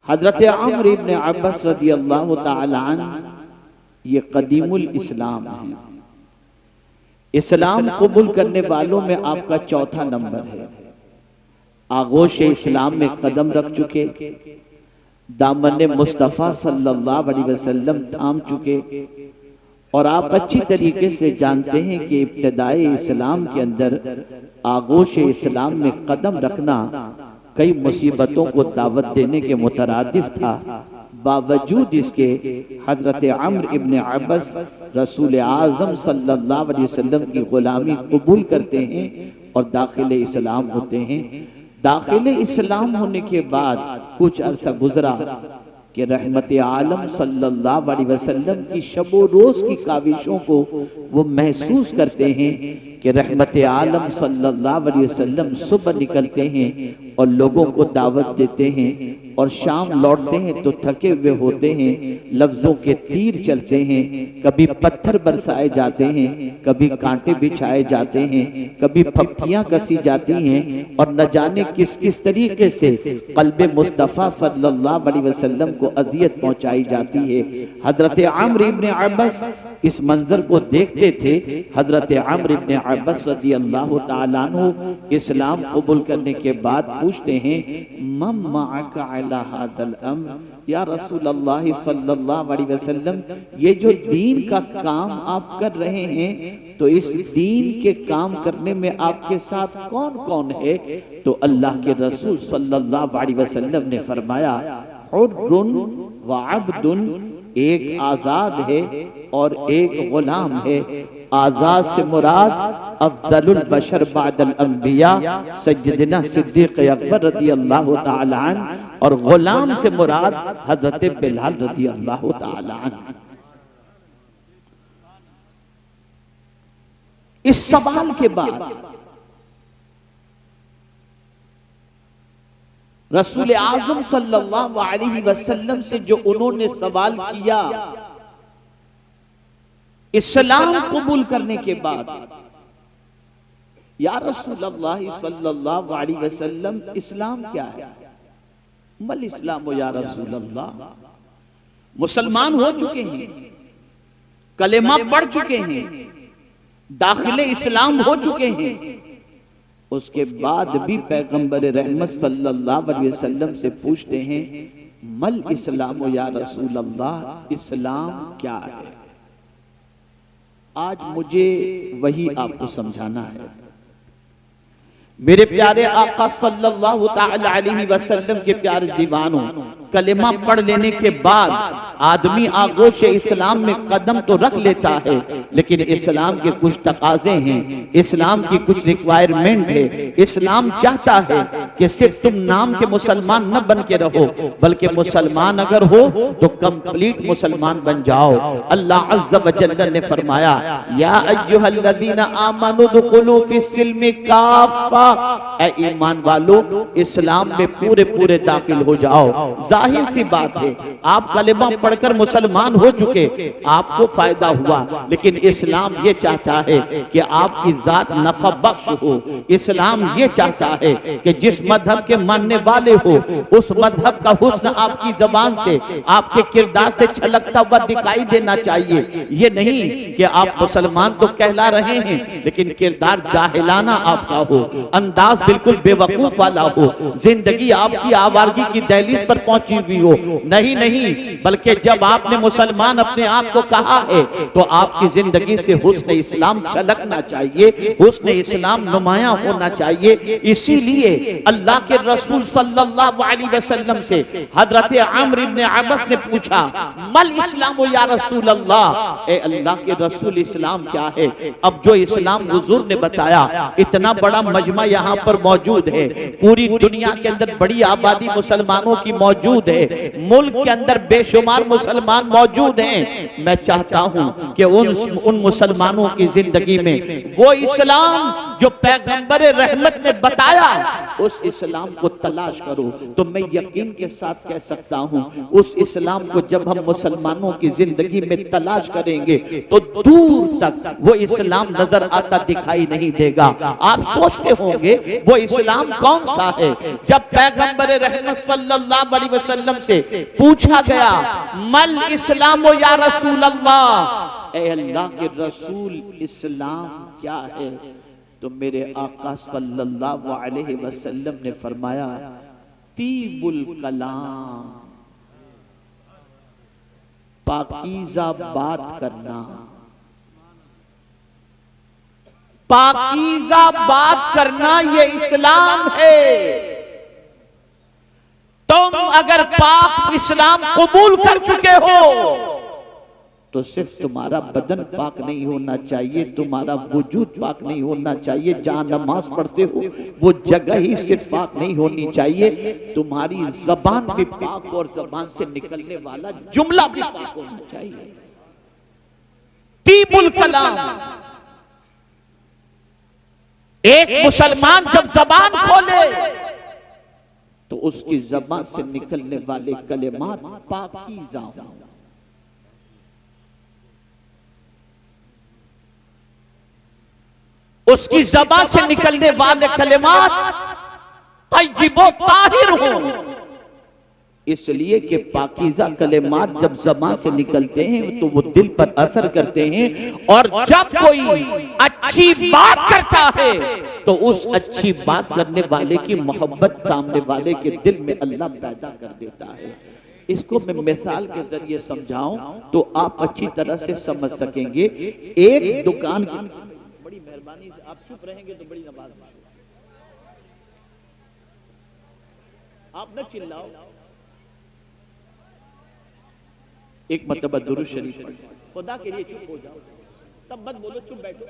हजरत अम्र इब्न अब्बास रदियल्लाहु ताला अन्हु ये कदीमुल इस्लाम है। इस्लाम कबूल करने वालों में आपका चौथा नंबर है। आगोश इस्लाम में कदम रख चुके, दामन मुस्तफ़ा सल्लल्लाहु अलैहि वसल्लम थाम चुके, और आप अच्छी तरीके से जानते हैं कि इब्तिदाई इस्लाम के अंदर आगोश इस्लाम में कदम रखना कई मुसीबतों को दावत देने के मुतरादिफ था। बावजूद इसके हजरत अम्र इब्न अब्बास रसूल आज़म सल्लल्लाहु अलैहि वसल्लम की गुलामी कबूल करते हैं और दाखिल इस्लाम होते हैं। दाखिल इस्लाम होने के बाद कुछ अरसा गुजरा कि रहमत आलम सल्लल्लाहु अलैहि वसल्लम की शबो रोज की काविशों को वो महसूस करते हैं कि रहमत आलम सल्लल्लाहु अलैहि वसल्लम सुबह निकलते हैं और लोगों को दावत देते हैं और शाम लौटते हैं तो थके हुए होते हैं, लफ्जों के तीर चलते हैं, कभी पत्थर बरसाए जाते हैं, कभी कांटे बिछाए जाते हैं, कभी फपकियां कसी जाती हैं और न जाने किस किस तरीके से कल्बे मुस्तफ़ा सल्लल्लाहु अलैहि वसल्लम को अजियत पहुंचाई जाती है। हजरत अम्र इब्न अब्बास इस मंजर को देखते थे। हजरत अम्र इब्न अब्बास रदियल्लाहु ताला अन्हु इस्लाम कबूल करने के बाद पूछते हैं, मम मअका अला हाज़ल अम्र, या रसूल अल्लाह सल्लल्लाहु अलैहि वसल्लम, ये जो दीन का काम आप कर रहे हैं तो इस दीन के काम करने में आपके साथ कौन कौन है? तो अल्लाह के रसूल सल्लल्लाहु अलैहि वसल्लम ने फरमाया, हुर्रुन व अब्दुन, एक आजाद है और एक गुलाम है। आजाद से मुराद अफजलुल बशर बादल अंबिया सय्यदना सिद्दीक अकबर रदियल्लाहु ताला अन्हु, और गुलाम से मुराद हजरत बिलाल रदियल्लाहु ताला अन्हु। इस सवाल के बाद रसूल आज़म सल्लल्लाहु अलैहि वसल्लम से जो उन्होंने सवाल किया इस्लाम कबूल करने के बाद, या रसूल अल्लाह सल्लल्लाहु अलैहि वसल्लम, इस्लाम क्या है? मल इस्लाम या रसूल अल्लाह। मुसलमान हो चुके हैं, कलेमा पढ़ चुके हैं, दाखिले इस्लाम हो चुके हैं, उसके बाद भी पैगंबर रहमत सल्लल्लाहु अलैहि वसल्लम से पूछते हैं, मल इस्लाम या रसूल अल्लाह, इस्लाम क्या है? आज मुझे वही आपको समझाना है। मेरे प्यारे आका सल्लल्लाहु ताला अलैहि वसल्लम के प्यारे दीवानों, कलेमा पढ़ लेने के बाद आदमी आगोश इस्लाम में कदम तो रख लेता है, लेकिन इस्लाम के कुछ तकाजे हैं, इस्लाम की कुछ रिक्वायरमेंट है। इस्लाम चाहता है कि सिर्फ तुम नाम के मुसलमान न बन के रहो, बल्कि मुसलमान अगर हो तो कंप्लीट मुसलमान बन जाओ। अल्लाह अज़्ज़ व जल्ल ने फरमाया, या अय्युहल्लज़ीना आमनू दुखुलू फिस्सिल्मि काफ़ा, ऐ ईमान वालो इस्लाम में पूरे पूरे दाखिल हो जाओ। जाहिर सी बात है, आप कलेमा पढ़कर मुसलमान हो चुके, आपको फायदा हुआ, लेकिन इस्लाम ये चाहता है कि आपकी जात नफा बख्श हो। इस्लाम ये चाहता है कि जिस मजहब के मानने वाले हो उस मजहब का हुस्न आपकी जबान से, आपके किरदार से छलकता हुआ दिखाई देना चाहिए। ये नहीं कि आप मुसलमान तो कहला रहे हैं लेकिन किरदार जाहिलाना आपका हो, अंदाज बिल्कुल बेवकूफ वाला हो, जिंदगी आपकी आवारगी की दहलीज पर पहुंची हुई हो। नहीं नहीं, बल्कि जब आपने मुसलमान अपने आप को कहा है तो आपकी जिंदगी से हुस्न इस्लाम छलकना चाहिए, हुस्न इस्लाम नुमायां होना चाहिए। इसीलिए अल्लाह के रसूल सल्लल्लाहु अलैहि वसल्लम से हजरत अम्र इब्न अब्बास ने पूछा, मल इस्लाम या रसूल अल्लाह, ए अल्लाह के रसूल इस्लाम क्या है? अब जो इस्लाम हुजूर ने बताया, इतना बड़ा मजमा यहाँ पर मौजूद है, पूरी दुनिया के अंदर बड़ी आबादी मुसलमानों की मौजूद है, मुल्क के अंदर बेशुमार मुसलमान मौजूद हैं। मैं चाहता हूं कि उन मुसलमानों की जिंदगी में वो इस्लाम जो पैगंबर रहमत ने बताया, उस इस्लाम को तलाश करो। तो मैं यकीन के साथ कह सकता हूं, उस इस्लाम को जब हम मुसलमानों की जिंदगी में तलाश करेंगे तो दूर तक वो इस्लाम नजर आता दिखाई नहीं देगा। आप सोचते होंगे वो इस्लाम कौन सा है? जब पैगंबर रहमत सल्लल्लाहु अलैहि वसल्लम से पूछा गया, मल इस्लाम या रसूल अल्लाह, ए अल्लाह के रसूल इस्लाम क्या है? तो मेरे आका सल्लल्लाहु अलैहि वसल्लम ने फरमाया, तीबुल कलाम, पाकीज़ा बात करना, पाकीज़ा बात करना ये इस्लाम है। तुम अगर पाक इस्लाम कबूल कर चुके हो तो सिर्फ तुम्हारा बदन पाक नहीं होना चाहिए, तुम्हारा वजूद पाक नहीं होना चाहिए, जहां नमाज पढ़ते हो वो जगह ही सिर्फ पाक नहीं होनी चाहिए, तुम्हारी जबान भी पाक और जबान से निकलने वाला जुमला भी पाक होना चाहिए। तीबुल कलाम, एक मुसलमान जब जबान खोले तो उसकी जबान से निकलने वाले कलेमात पाकीज़ा हों। उसकी ज़बान से निकलने वाले कलिमात तय्यिबो ताहिर हों। इसलिए कि पाकीज़ा कलिमात जब ज़बान से निकलते हैं तो वो दिल पर असर करते हैं, और जब कोई अच्छी बात करता है तो उस अच्छी बात करने वाले की मोहब्बत सामने वाले के दिल में अल्लाह पैदा कर देता है। इसको मैं मिसाल के जरिए समझाऊं तो आप अच्छी तरह से समझ सकेंगे। एक दुकान की, बड़ी मेहरबानी से आप चुप रहेंगे तो बड़ी नवाज, आप न चिल्लाओ, एक मतबा दुरूद शरीफ पढ़ो, खुदा के लिए चुप हो जाओ, सब मत बोलो, चुप बैठो।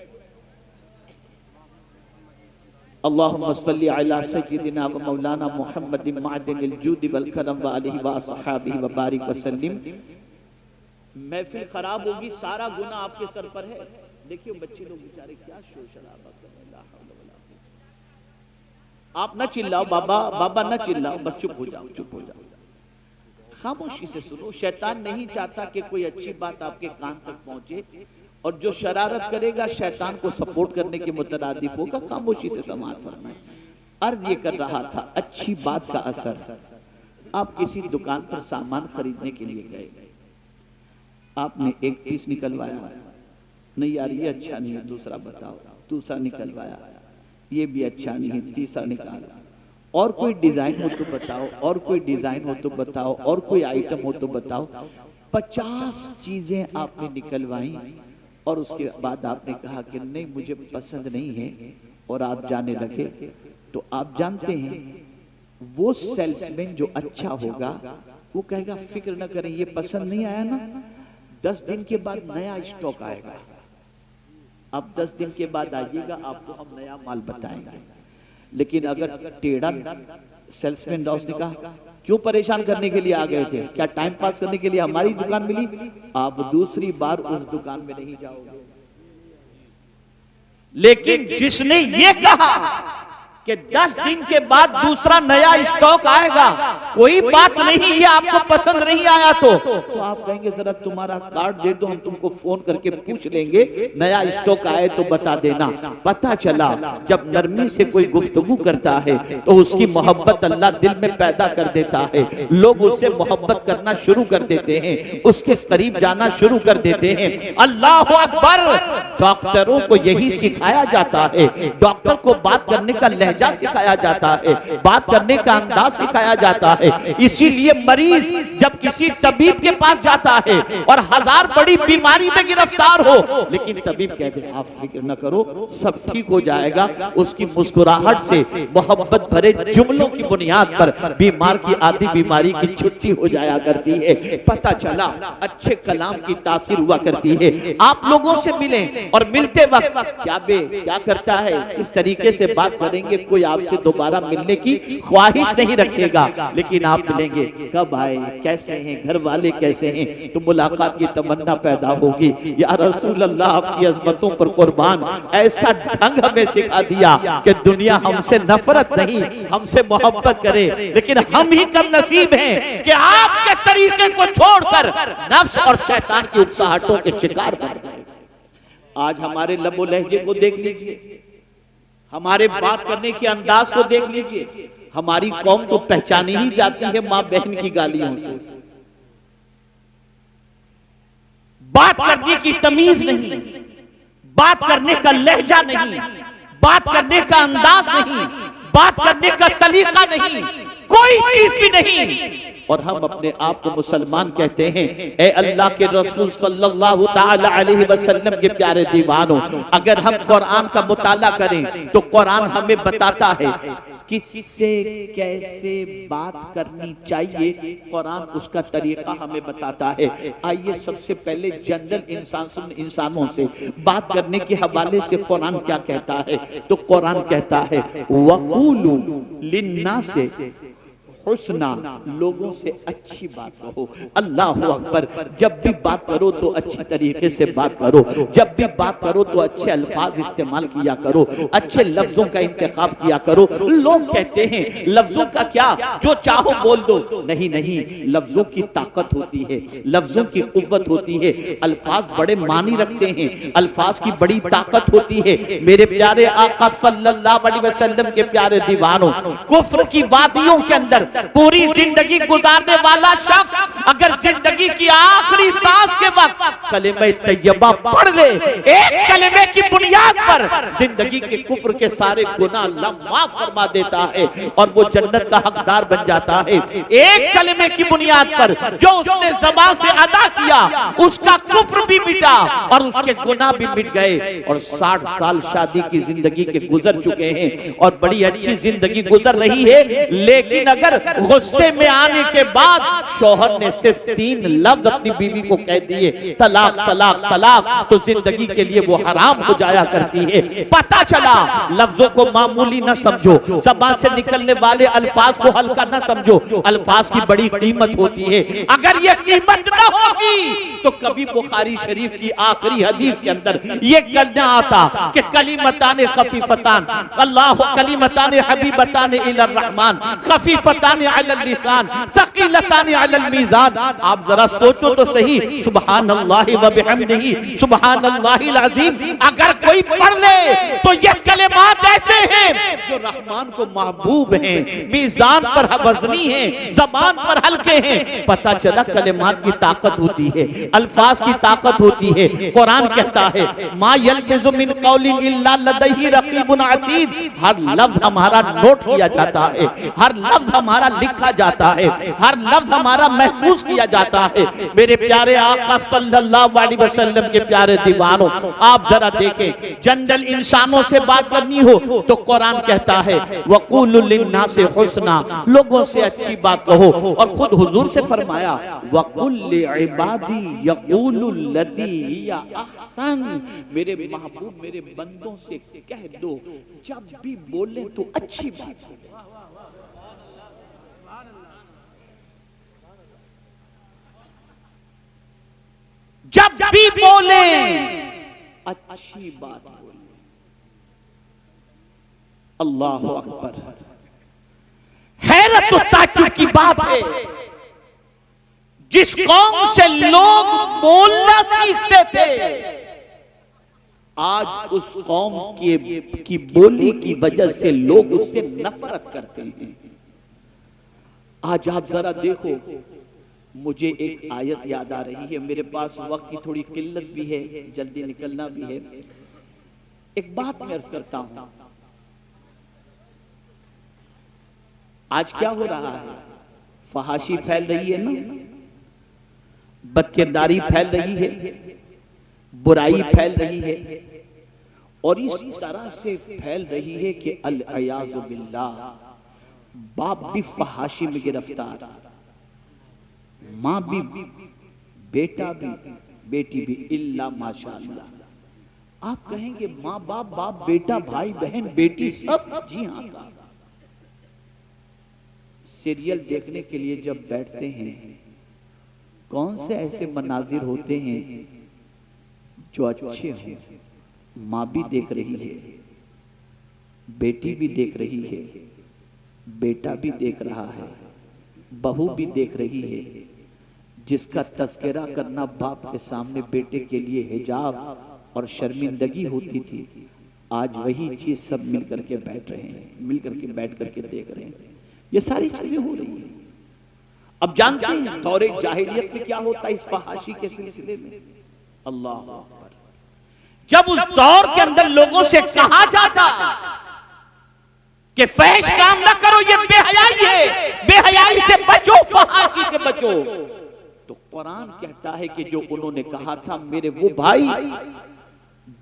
अल्लाहुम्मा सल्ली अला सय्यिदिना व मौलाना मुहम्मदिन मअदिनिल जूदि वल करम व आलिहि व अस्हाबिहि व बारिक व सल्लिम। महफिल खराब होगी, सारा गुनाह आपके सर पर है। देखिए बच्चे लोग बेचारे क्या शोर शराबा कर रहे हैं, ला हौला वला कुव्वता। आप ना चिल्लाओ बाबा, बाबा ना चिल्लाओ, बस चुप हो जाओ, चुप हो जाओ, खामोशी से सुनो। शैतान नहीं चाहता कि कोई अच्छी बात आपके कान तक पहुंचे, और जो शरारत करेगा शैतान को सपोर्ट करने के मुतरादिफ होगा। खामोशी से समाअत फरमाएं। अर्ज ये कर रहा था, अच्छी बात का असर। आप किसी दुकान पर सामान खरीदने के लिए गए, आपने एक पीस निकलवाया, नहीं यार ये अच्छा नहीं है, दूसरा बताओ, दूसरा निकलवाया, ये भी अच्छा नहीं है, तीसरा निकाला, और कोई डिजाइन हो तो बताओ, और कोई डिजाइन हो तो बताओ, और कोई आइटम हो तो बताओ। 50 चीजें आपने निकलवाई और उसके बाद आपने कहा कि नहीं मुझे पसंद नहीं है, और आप जाने लगे। तो आप जानते हैं वो सेल्समैन जो अच्छा होगा वो कहेगा फिक्र न करें, ये पसंद नहीं आया ना, 10 दिन के बाद नया स्टॉक आएगा, अब 10 दिन के बाद आइएगा, आपको हम नया माल बताएंगे। लेकिन अगर टेढ़ा सेल्समैन रहा, उसने कहा क्यों परेशान करने के लिए आ गए थे, क्या टाइम पास करने के लिए हमारी दुकान मिली, आप दूसरी बार उस दुकान में नहीं जाओगे। लेकिन जिसने ये कहा कि 10 दिन के बाद दूसरा नया स्टॉक आएगा, कोई बात नहीं, ये आपको पसंद नहीं आया तो आप कहेंगे जरा तुम्हारा कार्ड दे दो, हम तुमको फोन करके पूछ लेंगे, नया स्टॉक आए तो बता देना। पता चला जब नरमी से कोई गुफ्तगू करता है तो उसकी मोहब्बत अल्लाह दिल में पैदा कर देता है, लोग उससे मोहब्बत करना शुरू कर देते हैं, उसके करीब जाना शुरू कर देते हैं। अल्लाह अकबर। डॉक्टरों को यही सिखाया जाता है, डॉक्टर को बात करने का लहजा सिखाया जाता है, बात करने का अंदाज सिखाया जाता है। इसीलिए मरीज जब किसी तबीब के पास जाता है और 1000 बड़ी बीमारी में गिरफ्तार हो, लेकिन तबीब कहते हैं आप फिक्र न करो, सब ठीक हो जाएगा, उसकी मुस्कुराहट से, मोहब्बत भरे जुमलों की बुनियाद पर बीमार की आधी बीमारी की छुट्टी हो जाया करती है। पता चला अच्छे कलाम की तासीर हुआ करती है। आप लोगों से मिलें और मिलते वक्त क्या करता है, इस तरीके से बात करेंगे, कोई आपसे दोबारा मिलने की ख्वाहिश नहीं रखेगा, लेकिन आप मिलेंगे, कब आए, कैसे हैं, घर वाले कैसे हैं, तो मुलाकात की तमन्ना पैदा होगी। या रसूल अल्लाह, आपकी अज़मतों पर कुर्बान, ऐसा ढंग हमें सिखा दिया कि दुनिया हमसे नफरत नहीं, हमसे मोहब्बत करे, लेकिन हम ही कम नसीब हैं कि आपके तरीके को छोड़कर नफ्स और शैतान की उकसाहटों के शिकार बन गए। आज हमारे लबो लहजे को देख लीजिए, हमारे बात करने के अंदाज को देख लीजिए। हमारी कौम तो पहचानी ही जाती है मां बहन की गालियों से। बात करने की तमीज नहीं, बात करने का लहजा नहीं, बात करने का अंदाज नहीं, बात करने का सलीका नहीं, कोई चीज भी नहीं। और हम अपने आप को मुसलमान कहते हैं। ए अल्लाह के रसूल सल्लल्लाहु ताला अलैहि वसल्लम के प्यारे दीवानों, अगर हम कुरान का मुताला करें तो कुरान हमें बताता है किससे कैसे बात करनी चाहिए, कुरान उसका तरीका हमें बताता है। आइए सबसे पहले जनरल इंसानों से बात करने के हवाले से कुरान क्या कहता है, तो कुरान कहता है वक़ूलू लिन्नासे हुस्ना, लोगों से अच्छी बात कहो। अल्लाहु अकबर। जब भी बात करो तो अच्छी तरीके से बात करो, जब भी बात करो तो अच्छे अल्फाज इस्तेमाल किया करो, अच्छे लफ्जों का इंतखाब किया करो। लोग कहते हैं लफ्जों का क्या, जो चाहो बोल दो। नहीं नहीं, लफ्जों की ताकत होती है, लफ्जों की कुव्वत होती है, अल्फाज बड़े मानी रखते हैं, अल्फाज की बड़ी ताकत होती है। मेरे प्यारे आका सल्लल्लाहु अलैहि वसल्लम के प्यारे दीवानों, कुफ्र की वादियों के अंदर पूरी जिंदगी गुजारने वाला शख्स अगर जिंदगी की आखिरी सांस के वक्त कलिमा तैयबा पढ़ ले, एक कलिमे की बुनियाद पर जिंदगी के कुफ्र के सारे गुनाह अल्लाह माफ फरमा देता है और वो जन्नत का हकदार बन जाता है। एक कलिमे की बुनियाद पर जो उसने ज़बान से अदा किया, उसका कुफ्र भी मिटा और उसके गुनाह भी मिट गए। और 60 साल शादी की जिंदगी के गुजर चुके हैं और बड़ी अच्छी जिंदगी गुजर रही है, लेकिन अगर गुस्से में आने के बाद शौहर ने सिर्फ 3 लफ्ज अपनी बीवी को कह दिए, तलाक तलाक तलाक, तो जिंदगी के लिए वो हराम हो जाया करती है। पता चला लफ्जों को मामूली न समझो, ज़बान से निकलने वाले अल्फाज को हल्का न समझो, अल्फाज की बड़ी कीमत होती है। अगर ये कीमत न होगी तो कभी बुखारी शरीफ की आखिरी हदीस के अंदर ये कहना आता कि कलिमतान खफीफतान अल्लाह कलिमतान हबीबतान इलर रहमान खफीफतान अलल लिसान सकीलतान अलल मीज़ान। आप जरा सोचो तो सही, सुब्हानल्लाहि व बिहम्दिही सुब्हानल्लाहिल अज़ीम अगर कोई पढ़ ले तो ये कलिमात ऐसे हैं जो रहमान को महबूब हैं, मीज़ान पर वज़नी हैं, ज़बान पर हल्के हैं। पता चला कलिमात की ताकत होती है, अल्फाज की ताकत होती है। कुरान कहता है मा यल्फिज़ु मिन कौलिन इल्ला लदैहि रक़ीबुन अतीद, हर लफ्ज हमारा नोट किया जाता है, हर लफ्ज हमारा लिखा जाता है, हर लफ्ज हमारा महफूज किया जाता है। मेरे प्यारे आका सल्लल्लाहु अलैहि वसल्लम के प्यारे दीवानों, आप जरा देखें, जनरल इंसानों से बात करनी हो तो कुरान कहता है वक़ूलु लिन्नासि हुस्ना, लोगों से अच्छी बात कहो। और खुद हुजूर से फरमाया वक़ुल लिइबादी यक़ूलु लती हिया अहसन, मेरे महबूब मेरे बंदों से कह दो जब भी बोले तो अच्छी बात हो। जब भी बोले अच्छी बात बोले। अल्लाह अकबर। हैरत और ताज्जुब की बात है, जिस कौम से लोग बोलना सीखते थे आज उस कौम की बोली की वजह से लोग उससे नफरत करते हैं। आज आप जरा देखो, मुझे एक आयत याद आ रही है, मेरे पास वक्त की थोड़ी किल्लत भी है, जल्दी निकलना भी है। एक बात मैं अर्ज करता हूं, आज क्या हो रहा है, फहाशी फैल रही है ना, बदकिरदारी फैल रही है, बुराई फैल रही है, और इस तरह से फैल रही है कि अल-अयाज़ु बिल्लाह, बाप भी फहाशी में गिरफ्तार, माँ भी, बेटा भी, बेटी भी, इल्ला माशाअल्लाह। आप कहेंगे माँ बाप, बाप बेटा, भाई बहन, बेटी सब, जी हाँ साहब। सीरियल देखने के लिए जब बैठते हैं, कौन से ऐसे मनाजिर होते हैं जो अच्छे हों? माँ भी देख रही है, बेटी भी देख रही है, बेटा भी देख रहा है, बहू भी देख रही है। जिसका तस्करा करना बाप के सामने बेटे के लिए हिजाब और शर्मिंदगी होती थी, आज वही चीज सब मिल करके बैठ रहे हैं, मिल करके बैठ करके देख रहे हैं। ये सारी चीजें हो रही हैं। अब जानते हैं दौरे जाहिलियत में क्या होता है इस फहाशी के सिलसिले में? अल्लाह अकबर। जब उस दौर के अंदर लोगों से कहा जाता कि फहश काम ना करो, ये बेहयाई है, बेहयाई से बचो, फहाशी से बचो, तो कुरान कहता है कि जो उन्होंने कहा था, मेरे वो भाई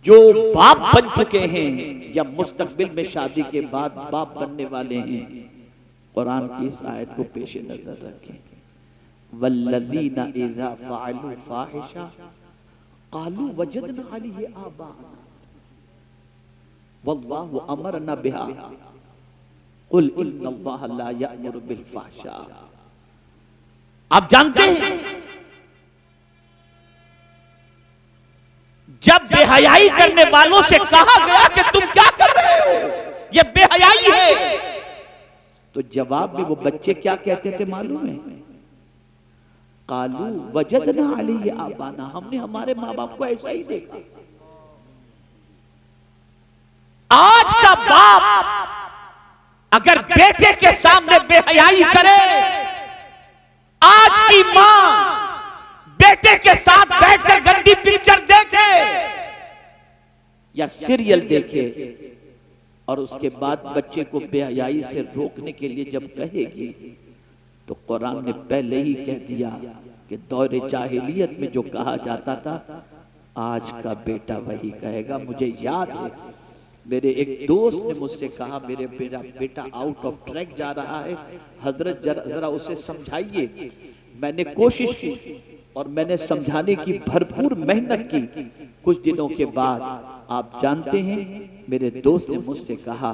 जो बाप बन चुके हैं या मुस्तकबिल में शादी के बाद बाप बनने वाले हैं, कुरान की इस आयत को पेश नजर रखें। वल्लज़ीना इज़ा फ़अलू फ़ाहिशा क़ालू वजदना अलैहि आबाअना वल्लाहु अमरना बिहा कुल इन्नल्लाहा ला यअमुरु बिल फ़हशा। आप जानते हैं जब बेहयाई करने वालों से कहा गया कि तुम क्या कर रहे हो, ये बेहयाई है, तो जवाब में वो बच्चे क्या कहते थे मालूम है? कालू वजदना अलैहि आबाना, हमने हमारे माँ बाप को ऐसा ही देखा। आज का बाप अगर बेटे के सामने बेहयाई करे, आज की मां बेटे के साथ बैठकर गंदी पिक्चर देखे या सीरियल देखे और उसके बाद बच्चे को बेहयाई से रोकने के लिए जब कहेगी, तो कुरान ने पहले ही कह दिया कि दौरे जाहिलियत में जो कहा जाता था, आज का बेटा वही कहेगा। मुझे याद है मेरे एक दोस्त ने मुझसे कहा, मेरे बेटा आउट ऑफ ट्रैक जा रहा है, हजरत जरा उसे समझाइए। मैंने कोशिश की और मैंने समझाने की भरपूर मेहनत की। कुछ दिनों के बाद आप जानते हैं मेरे दोस्त ने मुझसे कहा,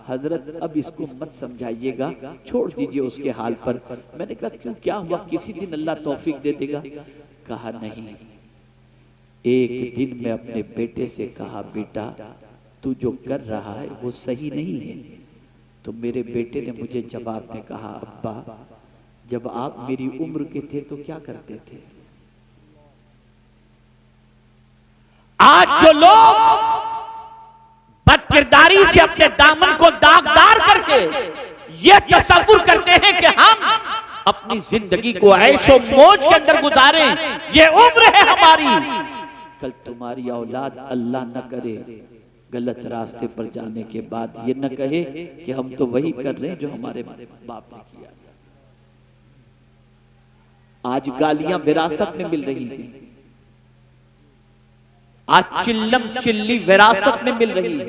हजरत अब इसको मत समझाइएगा, छोड़ दीजिए उसके हाल पर। मैंने कहा क्यों, क्या हुआ, किसी दिन अल्लाह तौफीक दे देगा। कहा नहीं। एक दिन मैं अपने बेटे से कहा, बेटा तू जो कर रहा है वो सही नहीं है। तो मेरे बेटे ने मुझे जवाब में कहा, अब्बा जब आप मेरी उम्र के थे तो क्या करते थे? आज जो लोग बदकिरदारी से अपने दामन को दागदार करके ये तसव्वुर करते हैं कि हम अपनी जिंदगी को ऐशो मौज के अंदर गुजारें, ये उम्र है हमारी, कल तुम्हारी औलाद अल्लाह न करे गलत रास्ते पर जाने के बाद ये न कहे कि हम तो वही कर रहे हैं जो हमारे बाप ने किया था। आज गालियां विरासत में मिल रही हैं, आज चिल्लम चिल्ली विरासत में मिल रही है,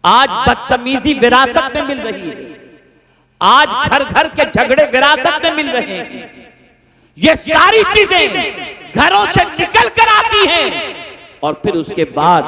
आज बदतमीजी विरासत में मिल रही है, आज घर घर के झगड़े विरासत में मिल रहे हैं। ये सारी चीजें घरों से निकल कर आती हैं और फिर उसके बाद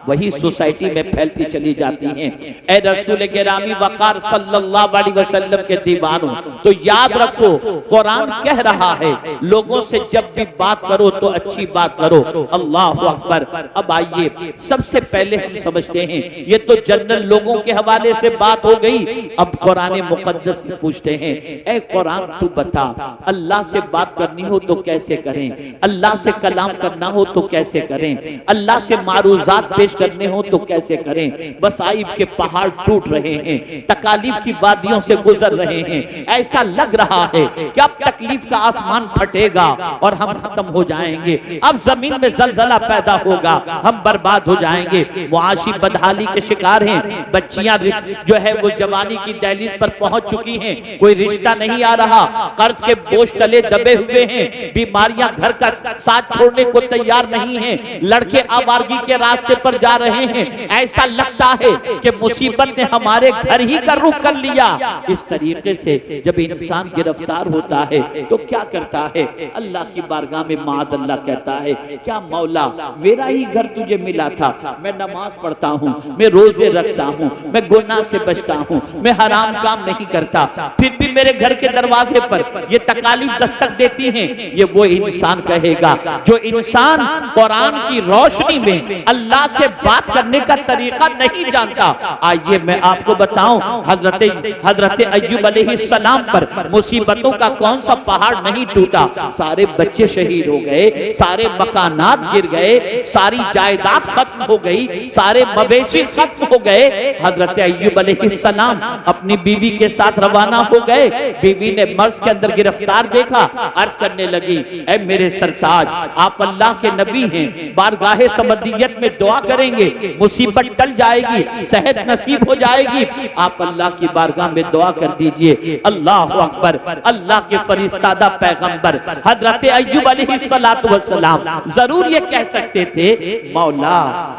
वही सोसाइटी में फैलती चली जाती हैं। ए रसूल गिरामी वकार सल्लल्लाहु अलैहि वसल्लम के दीवानों, तो याद रखो कुरान कह रहा है लोगों से जब भी बात करो तो अच्छी बात करो। अल्लाह अकबर। अब आइए सबसे पहले हम समझते हैं, ये तो जनरल लोगों के हवाले से बात हो गई। अब कुरान मुकद्दस से पूछते हैं, ए कुरान तू बता, अल्लाह से बात करनी हो तो कैसे करें, अल्लाह से कलाम करना हो तो कैसे करें, अल्लाह से मारूजात पेश करने हो तो कैसे करें। मसाइब के पहाड़ टूट रहे हैं, तकालीफ की वादियों से गुजर रहे हैं, ऐसा लग रहा है कि अब तकलीफ का आसमान फटेगा और हम खत्म हो जाएंगे, अब जमीन में जलजला पैदा होगा, हम बर्बाद हो जाएंगे। मुआशी बदहाली के शिकार हैं, बच्चियां जो है वो जवानी की दहलीज पर पहुंच चुकी हैं, कोई रिश्ता नहीं आ रहा, कर्ज के बोझ तले दबे हुए हैं, बीमारियां घर का साथ छोड़ने को तैयार नहीं है, लड़के आवारगी के रास्ते पर जा रहे हैं, ऐसा लगता है कि मुसीबत ने हमारे घर ही का रुख कर लिया। इस तरीके से जब इंसान गिरफ्तार होता है तो क्या करता है, अल्लाह की बारगाह में माद अल्लाह कहता है, क्या मौला मेरा ही घर तुझे मिला था, मैं नमाज पढ़ता हूँ, मैं रोजे रखता हूँ, मैं गुनाह से बचता हूँ, मैं हराम काम नहीं करता, फिर भी मेरे घर के दरवाजे पर ये तकालीफ दस्तक देती हैं। ये वो इंसान कहेगा जो इंसान कुरान की रोशनी में अल्लाह से बात करने का तरीका नहीं जानता। आइए मैं आपको बताऊं, हजरत अय्यूब अलैहिस्सलाम पर मुसीबतों का कौन सा पहाड़ नहीं टूटा। सारे बच्चे शहीद हो गए, सारे मकानात गिर गए, सारी जायदाद खत्म हो गई, सारे मवेशी खत्म हो गए। हजरत अय्यूब अलैहिस्सलाम अपनी बीवी के साथ रवाना हो गए। बीवी ने मर्ज के अंदर गिरफ्तार देखा, अर्ज करने लगी, ऐ मेरे सरताज, आप अल्लाह के नबी हैं, बारगाहे समदियत में दुआ करेंगे, मुसीबत टल जाएगी, सेहत नसीब हो जाएगी, आप अल्लाह की बारगाह में दुआ कर दीजिए। अल्लाह अकबर। अल्लाह के फरिश्तादा पैगंबर हजरत अय्यूब अलैहिस्सलातु वस्सलाम जरूर ये कह सकते थे, मौला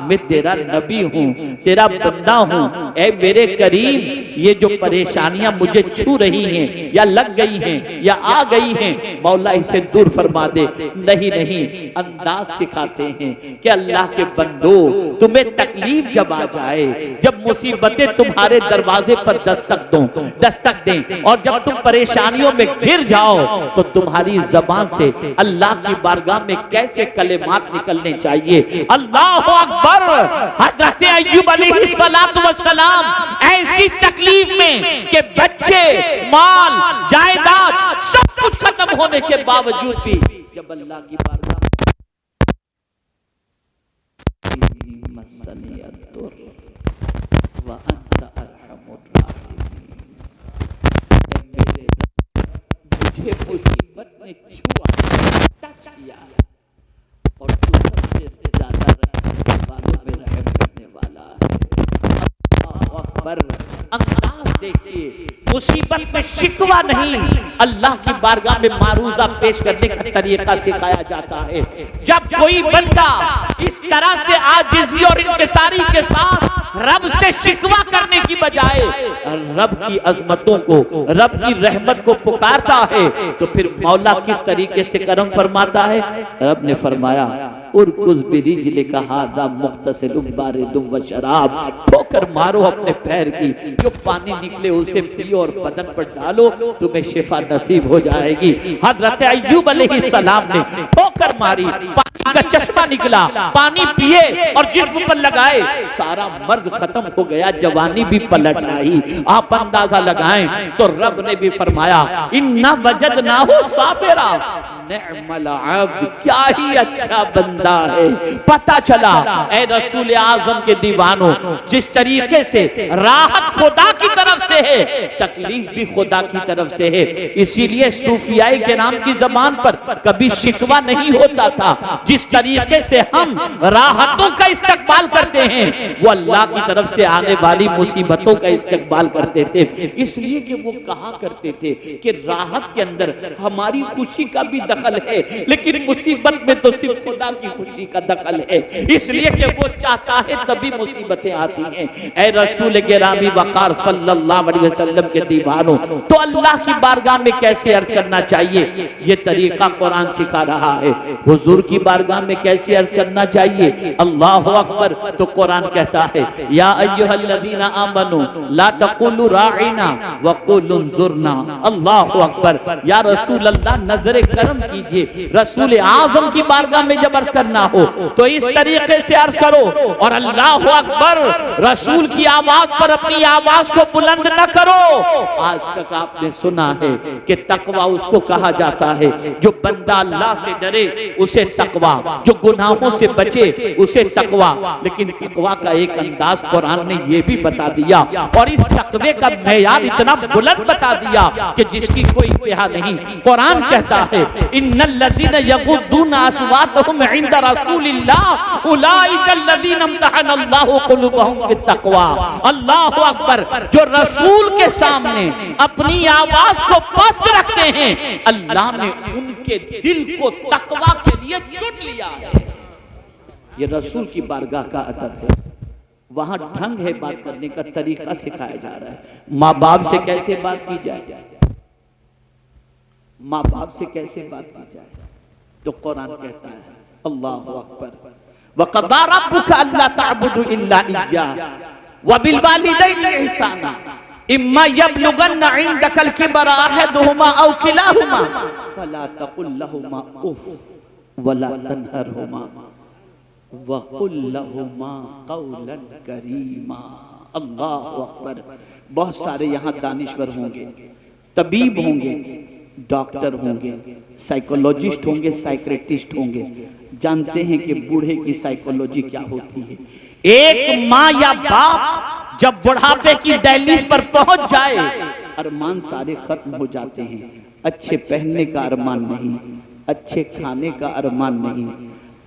मैं तेरा नबी हूँ, तेरा बंदा हूँ, ऐ मेरे करीम ये जो परेशानियां मुझे छू रही हैं या लग गई हैं या आ गई हैं, मौला इसे दूर फरमा दे। नहीं नहीं, अंदाज सिखाते हैं कि अल्लाह के बंदो तुम्हें तकलीफ जब आ जाए, जब मुसीबतें तुम्हारे दरवाजे पर दस्तक दें और जब तुम परेशानियों में घिर जाओ तो तुम्हारी जबान से अल्लाह की बारगाह में कैसे कलेमात निकलने चाहिए। अल्लाह अकबर। हजरत अय्यूब अलैहिस्सलातु वस्सलाम ऐसी तकलीफ में कि बच्चे, माल, जायदाद सब कुछ खत्म होने के बावजूद भी जब अल्लाह की बारगाह मुझे मुसीबत ने छुआ, टच किया, और तू सबसे ज्यादा रहने वालों में रहम करने वाला है। अल्लाह अकबर। अंदाज देखिए, मुसीबत में शिकवा नहीं, अल्लाह की बारगाह में मारूजा पेश करने का तरीका सिखाया जाता है। जब कोई बंदा इस तरह से आजिज़ी और इंकिसारी के साथ रब से शिकवा करने की बजाय रब की अजमतों को, रब की रहमत को पुकारता है तो फिर मौला किस तरीके से करम फरमाता है। रब ने फरमाया, उरकुज़ बिरिज्लिका हाज़ा मुग़तसिलुम बारिदुम व शराब, ठोकर मारो अपने पैर की, जो पानी निकले उसे पियो और बदन पर डालो, तुम्हें शिफा नसीब हो जाएगी। हजरत अय्यूब अलैहिस्सलाम ने ठोकर मारी, पानी का चश्मा निकला, पानी पिए और जिस्म पर लगाए, सारा मर्द खत्म हो गया, जवानी भी पलट आई। आप अंदाजा लगाएं तो रब ने भी फरमाया, इन्ना वजदनाहु साबिरा निअमल अब्द, क्या ही अच्छा बंदा है। पता चला ऐ रसूल आजम के दीवानों, जिस तरीके से राहत खुदा की तरफ से है, तकलीफ भी खुदा की तरफ से है। इसीलिए सूफियाई के नाम की जबान पर कभी शिकवा नहीं होता था। जिस तरीके से हम राहतों का इस्तकबाल करते हैं, वो अल्लाह की तरफ से आने वाली मुसीबतों का इस्तकबाल करते थे। इसलिए कि वो कहा करते थे कि राहत के अंदर हमारी खुशी का भी दखल है, लेकिन मुसीबत में तो सिर्फ खुदा की खुशी का दखल है। इसलिए कि वो चाहता है तभी मुसीबतें आती हैं। ऐ रसूल गिरामी वक़ार सल्लल्लाहु अलैहि वसल्लम के दीवानों, तो अल्लाह की बारगाह में कैसे अर्ज करना चाहिए, ये तरीका कुरान सिखा रहा है। हुजूर की बारगाह में कैसे अर्ज करना चाहिए। अल्लाहु अकबर। तो कुरान कहता है, या अय्युहल्लज़ीना आमनू ला तक़ुलू राइना वक़ुलू उन्ज़ुरना। अल्लाहु अकबर। या रसूल अल्लाह, नजर करम कीजिए। रसूल आजम की बारगाह में जब अर्ज करना हो तो इस तरीके से अर्ज करो। और अल्लाहु अकबर, रसूल की आवाज पर अपनी आवाज को बुलंद न करो। आज तक आपने सुना है कि तकवा उसको कहा जाता है जो बंदा अल्लाह से डरे उसे तकवा, जो गुनाहों से बचे उसे तकवा। लेकिन तकवा का एक अंदाज कुरान ने यह भी बता दिया, और इस तकवे का मेयार इतना बुलंद बता दिया कि जिसकी कोई इंतहा नहीं। कुरान कहता है, इन्नल्लज़ीना यग़ुद्दूना अस्वातहुम इंदा रसूलिल्लाह उलाइका अल्लज़ीना इम्तहनल्लाहु क़ुलूबहुम फित्तक़वा। अल्लाहु अकबर। जो रसूल के सामने अपनी आवाज को पस्त रखते हैं, अल्लाह ने उनके दिल को तकवा के लिए चुन लिया है। ये रसूल की बारगाह का अदब है, वहां ढंग है, बात करने का तरीका सिखाया जा रहा है। माँ बाप से कैसे बात की जाए, माँ बाप से कैसे बात की जाए, तो कुरान कहता है अल्लाहु अकबर, वक़ज़ा रब्बुका अल्ला तअबुदू इल्ला इय्याह व बिल वालिदैनि इहसाना इम्मा यबलुगन्ना इंदकल किबरा अहदुहुमा औ किलाहुमा फला तकुल लहुमा उफ वला तनहरहुमा वक़ुल लहुमा क़ौलन करीमा। अल्लाहु अकबर। बहुत सारे यहाँ दानिश्वर होंगे, तबीब होंगे, डॉक्टर होंगे, साइकोलॉजिस्ट होंगे, साइक्रेटिस्ट होंगे, जानते हैं कि बूढ़े की साइकोलॉजी क्या होती है। एक माँ या बाप जब बुढ़ापे की दहलीज पर पहुंच जाए, अरमान सारे खत्म हो जाते हैं। अच्छे पहनने का अरमान नहीं, अच्छे खाने का अरमान नहीं,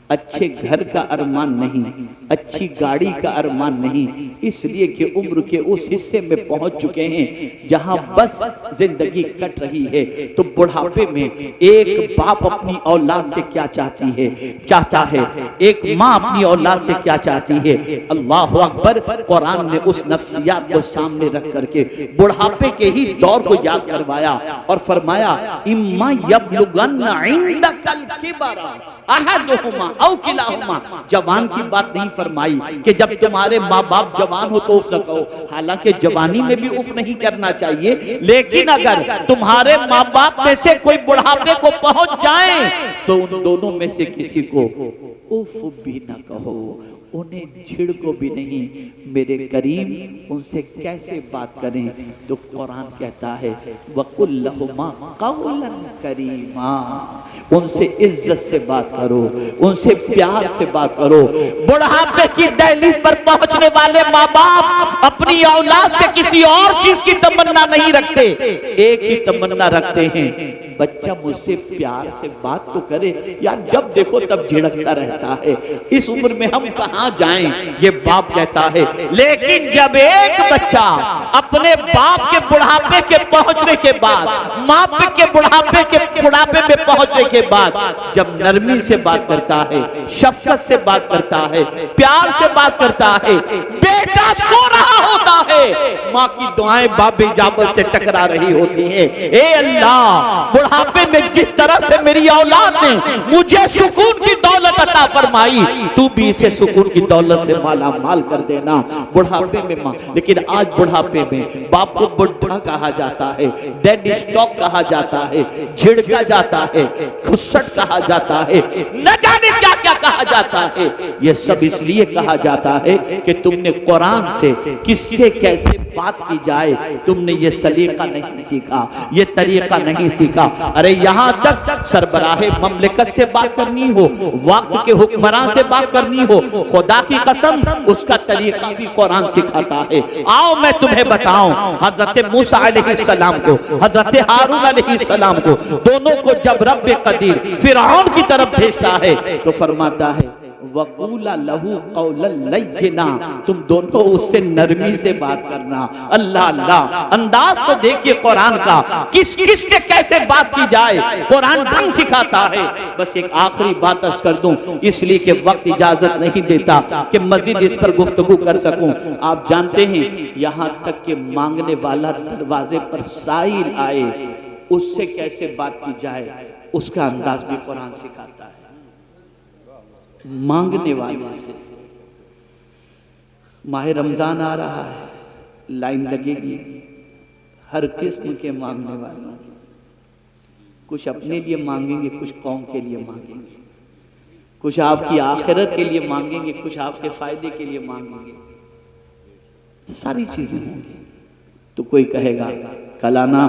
अच्छे घर का अरमान नहीं, अच्छी गाड़ी का अरमान नहीं, इसलिए कि उम्र के उस हिस्से में पहुंच चुके हैं जहां बस जिंदगी कट रही है। तो बुढ़ापे में एक बाप अपनी औलाद से क्या चाहता है, एक माँ अपनी औलाद से क्या चाहती है। अल्लाह अकबर। कुरान ने उस नफ्सियात को सामने रख करके बुढ़ापे के ही दौर को याद करवाया और फरमाया इम्मा यबलुगन्ना इंदकल किबरा अहदुहुमा औ किलाहुमा। जवान की बात नहीं फरमाई कि जब तुम्हारे माँ बाप जवान हो तो उफ न कहो, हालांकि जवानी में भी उफ नहीं करना चाहिए, लेकिन अगर तुम्हारे माँ बाप में से कोई बुढ़ापे को पहुंच जाए तो उन दोनों में से किसी को उफ भी न कहो, उन्हें झिड़को भी नहीं। मेरे करीम उनसे कैसे बात करें, तो कुरान कहता है वक़ुल लहुमा क़ौलन करीमा। उनसे इज्जत से बात करो, उनसे प्यार से बात करो। बुढ़ापे की दहलीज पर पहुंचने वाले माँ बाप अपनी औलाद से किसी और चीज की तमन्ना नहीं रखते, एक ही तमन्ना रखते हैं, बच्चा मुझसे प्यार से बात तो करे। यार जब देखो तब झिड़कता रहता है, इस उम्र में हम कहाँ जाएं, ये बाप कहता है। लेकिन जब एक बच्चा अपने बाप के बुढ़ापे के पहुंचने के बाद, माँ के बुढ़ापे में पहुंचने के बाद जब नरमी से बात करता है, शफकत से बात करता है, प्यार से बात करता है, बेटा सो रहा होता है, माँ की दुआएं बाप इजाबत से टकरा रही होती हैं। ए अल्लाह, बुढ़ापे में जिस तरह से मेरी औलाद ने मुझे सुकून की दौलत अता फरमाई, तू भी इसे सुकून की दौलत से माला माल कर देना। बुढ़ापे में माँ, लेकिन आज बुढ़ापे में बाप को बुढ़ा कहा जाता है, डेड स्टॉक कहा जाता है, झिड़का जाता है, खुसट कहा जाता है, न जाने क्या क्या कहा जाता है। यह सब इसलिए कहा जाता है कि तुमने कुरान से किससे कैसे बात की जाए तुमने ये सलीका नहीं सीखा, ये तरीका नहीं सीखा। अरे यहाँ तक सरबराहे ममलिकत से बात करनी हो, वक्त के हुक्मरान से बात करनी हो, खुदा की कसम उसका तरीका भी कुरान सिखाता है। आओ मैं तुम्हें बताऊं, हजरत मूसा अलैहिस्सलाम को, हजरत हारून अलैहिस्सलाम को, दोनों को जब रब्बे कदीर फिरऔन की तरफ भेजता है तो फरमाता है वक़ूला लहू क़ौलन लय्यिना, तुम दोनों उससे नरमी से बात करना। अल्लाह अल्लाह, अंदाज तो देखिए कुरान का, किस किस से कैसे बात की जाए, कुरान ढंग सिखाता है। बस एक आखिरी बात अर्ज कर दूं, इसलिए कि वक्त इजाजत नहीं देता कि मजीद इस पर गुफ्तगू कर सकूं। आप जानते हैं यहाँ तक कि मांगने वाला दरवाजे पर साइल आए, उससे कैसे बात की जाए उसका अंदाज भी कुरान सिखाता है। मांगने वाले से, माह रमजान आ रहा है, लाइन लगेगी हर किस्म के मांगने वालों की। कुछ अपने लिए मांगेंगे, कुछ कौम के लिए मांगेंगे, कुछ आपकी आखिरत के लिए मांगेंगे, कुछ आपके फायदे के लिए मांगेंगे, सारी चीजें होंगी। तो कोई कहेगा कल आना,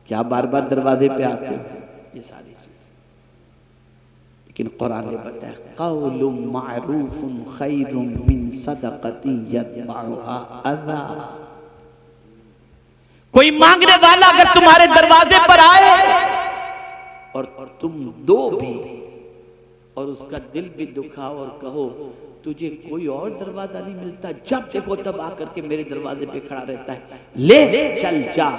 क्या बार बार दरवाजे पे आते हो, ये सारी चीजें। लेकिन कुरान ने बताया क़ौलुम मारूफुन खैरुम मिन सदक़तिन यतबउहा अज़ा। कोई मांगने वाला अगर तुम्हारे दरवाजे पर आए और तुम दो भी और उसका दिल भी दुखाओ और कहो तुझे कोई और दरवाजा नहीं मिलता, जब देखो तब आकर के मेरे दरवाजे पे खड़ा रहता है, ले चल जा।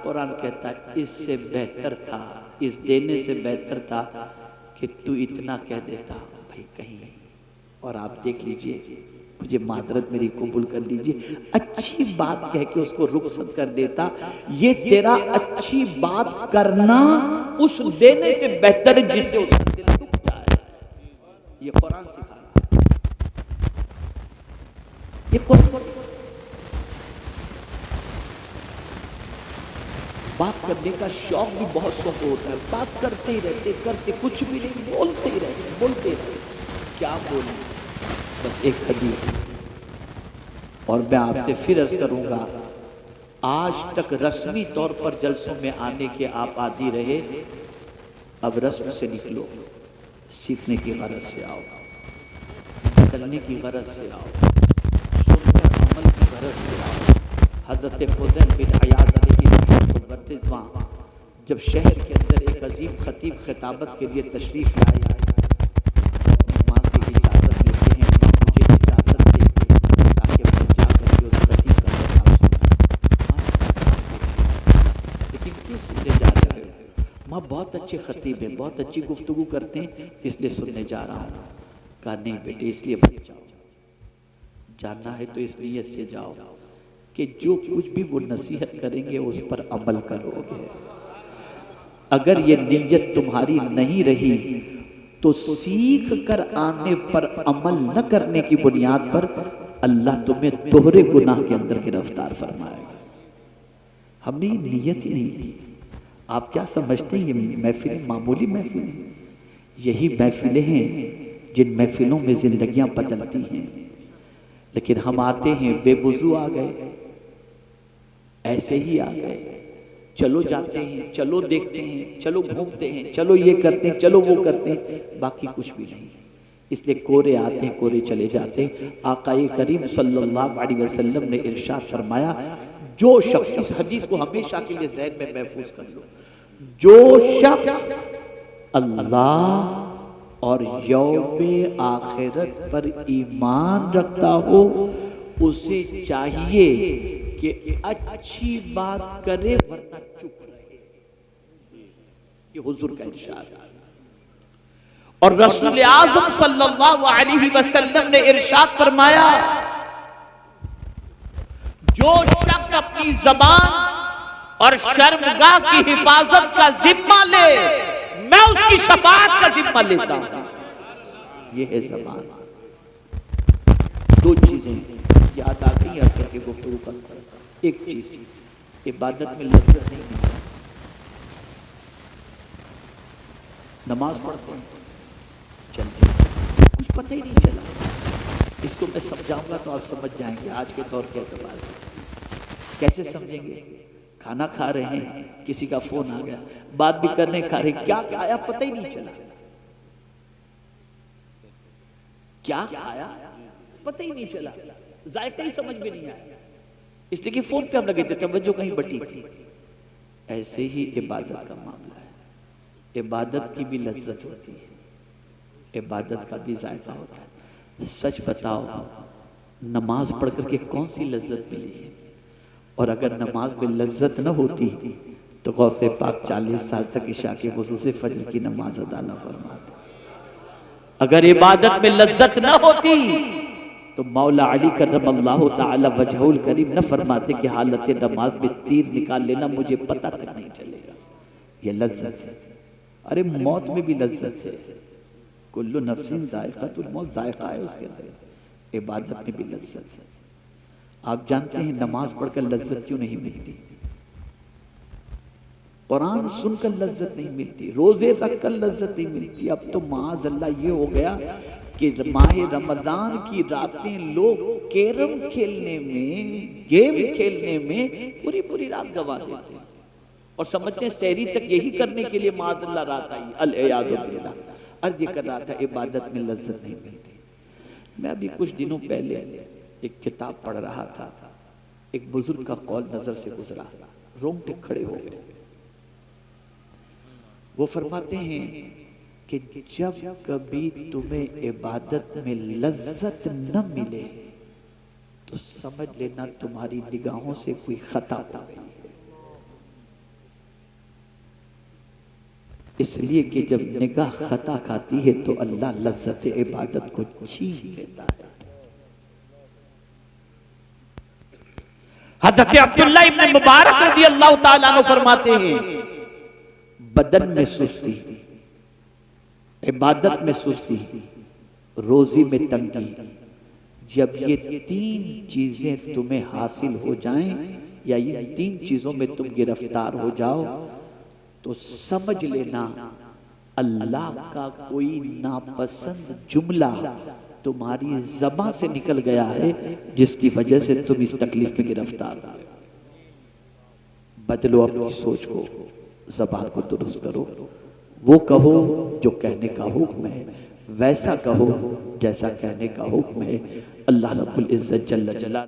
कुरान कहता है इससे बेहतर था, इस देने से बेहतर था कि तू इतना कह देता आगे कहीं, और आप देख लीजिए, मुझे माजरत मेरी कबूल कर लीजिए, अच्छी बात कह के उसको रुखसत कर देता। ये तेरा अच्छी बात करना उस देने से बेहतर है जिससे उसका दिल टूट जाए। ये कुरान सिखा रहा है, ये कुरान। बात करने का शौक भी बहुत शौक होता है, बात करते ही रहते, करते कुछ भी नहीं, बोलते ही रहते, बोलते ही रहते। क्या बोले, बस एक हदीस। और मैं आपसे फिर अर्ज करूंगा, आज तक रस्मी तौर पर जलसों में आने के आप आदी रहे, अब रस्म से निकलो, सीखने की गरज से आओ, निकलने की गरज से आओ, सुनकर अमल की गरज से आओ। हजरत फुज़ैल बिन अयाज़ अलैहि जब शहर के अंदर एक अजीम खतीब खिताबत के लिए तशरीफ लाए, अपनी माँ से इजाज़त लेते हैं, माँ मुझे इजाज़त दे ताकि मैं जाकर के उस खतीब का पैगाम सुनाऊं। लेकिन क्यों सुनने जा रहे हो? माँ बहुत अच्छे खतीब हैं, बहुत अच्छी गुफ्तगू करते हैं, इसलिए सुनने जा रहा हूँ। कहा नहीं बेटे, इसलिए मत जाओ, जानना है तो इस नीयत से जाओ कि जो कुछ भी वो नसीहत करेंगे उस पर अमल करोगे। अगर ये नीयत तुम्हारी नहीं रही तो सीख कर आने पर अमल न करने की बुनियाद पर अल्लाह तुम्हें दोहरे गुनाह के अंदर गिरफ्तार फरमाएगा। हमने ये नीयत ही नहीं की। आप क्या समझते हैं ये महफिलें मामूली महफिलें? यही महफिलें हैं जिन महफिलों में जिंदगियां बदलती हैं। लेकिन हम आते हैं, बेवुजू आ गए, ऐसे ही आ गए, चलो जाते हैं, चलो देखते हैं, चलो घूमते हैं, चलो ये करते हैं, चलो वो करते हैं, बाकी कुछ भी नहीं। इसलिए कोरे आते हैं, कोरे चले जाते हैं। आकाए करीम सल्लल्लाहु अलैहि वसल्लम ने इरशाद फरमाया, जो शख्स, इस हदीस को हमेशा के लिए ज़हन में महफूज कर लो, जो शख्स अल्लाह और यौमे आखिरत पर ईमान रखता हो, उसे चाहिए कि अच्छी बात करे वरना चुप रहे। ये हुजूर का इरशाद है। और रसूल आज़म सल्लल्लाहु अलैहि वसल्लम ने इरशाद फरमाया, जो शख्स अपनी जबान और शर्मगाह की हिफाजत का जिम्मा ले, मैं उसकी शफाअत का जिम्मा लेता हूं। ये है जबान। दो चीजें याद आ गई असर की गुफ्तगू का। एक चीज, इबादत में लज्जत नहीं मिलती। नमाज पढ़ते हैं, चलते कुछ पता ही नहीं चला। इसको मैं समझाऊंगा तो आप समझ जाएंगे आज के दौर के एतबार से। कैसे समझेंगे? खाना खा रहे हैं, किसी का फोन आ गया, बात भी करने खा रहे, क्या खाया पता ही नहीं चला, क्या खाया पता ही नहीं चला, जायका ही समझ में नहीं आया, इसलिए कि फोन पे हम लगे थे, तवज्जो कहीं बटी थी। ऐसे ही इबादत का मामला है। इबादत की भी लज्जत होती है, इबादत का भी जायका होता है। सच बताओ, नमाज पढ़ करके कौन सी लज्जत मिली है? और अगर नमाज में लज्जत न होती तो गौसे पाक 40 साल तक इशा के वज़ू से फजर की नमाज अदा न फरमाते। अगर इबादत में लज्जत न होती तो मौला अली करमल्लाहु ताला वजहुल करीम न फरमाते कि हालत नमाज में तीर निकाल लेना, मुझे पता तक नहीं चलेगा। ये लज्जत है। अरे मौत में भी लज्जत है। कुल्लु नफ्सिन जायकातुल मौत, जायका है उसके अंदर। इबादत में भी लज्जत है। आप जानते हैं नमाज पढ़कर लज्जत क्यों नहीं मिलती? कुरान सुनकर लज्जत नहीं मिलती, रोजे रखकर लज्जत नहीं मिलती। अब तो माज़ अल्लाह ये हो गया कि माह रमजान की रातें लोग कैरम खेलने में, गेम खेलने में पूरी पूरी रात गवा देते हैं और समझते हैं सहरी तक यही करने के लिए माज़ अल्लाह रात आई। अल-इयाज़ु बिल्लाह। अर्ज कर रहा था, इबादत में लज्जत नहीं मिलती। मैं अभी कुछ दिनों पहले एक किताब पढ़ रहा था, एक बुजुर्ग का कौल नजर से गुजरा, रोंगटे खड़े हो गए। वो फरमाते हैं कि जब कभी तुम्हें इबादत में लज्जत न मिले तो समझ लेना तुम्हारी निगाहों से कोई खता हो गई है। इसलिए कि जब निगाह खता खाती है तो अल्लाह लज्जत इबादत को छीन लेता है। हज़रत अब्दुल्लाह इब्न मुबारक रज़ी अल्लाह ताला अन्हु फरमाते हैं, बदन में सुस्ती, इबादत में सुस्ती, रोजी में तंगी, जब ये तीन चीजें तुम्हें हासिल हो जाएं या इन तीन चीजों में तुम गिरफ्तार हो जाओ तो समझ लेना अल्लाह का कोई नापसंद जुमला तुम्हारी ज़बान से निकल गया है, जिसकी वजह से तुम इस तकलीफ में गिरफ्तार हो गए। बदलो अपनी सोच को, ज़बान को दुरुस्त करो, वो कहो जो कहने का हुक्म है, वैसा कहो जैसा कहने का हुक्म है। अल्लाह रब्बुल इज्जत जल्ल जलाल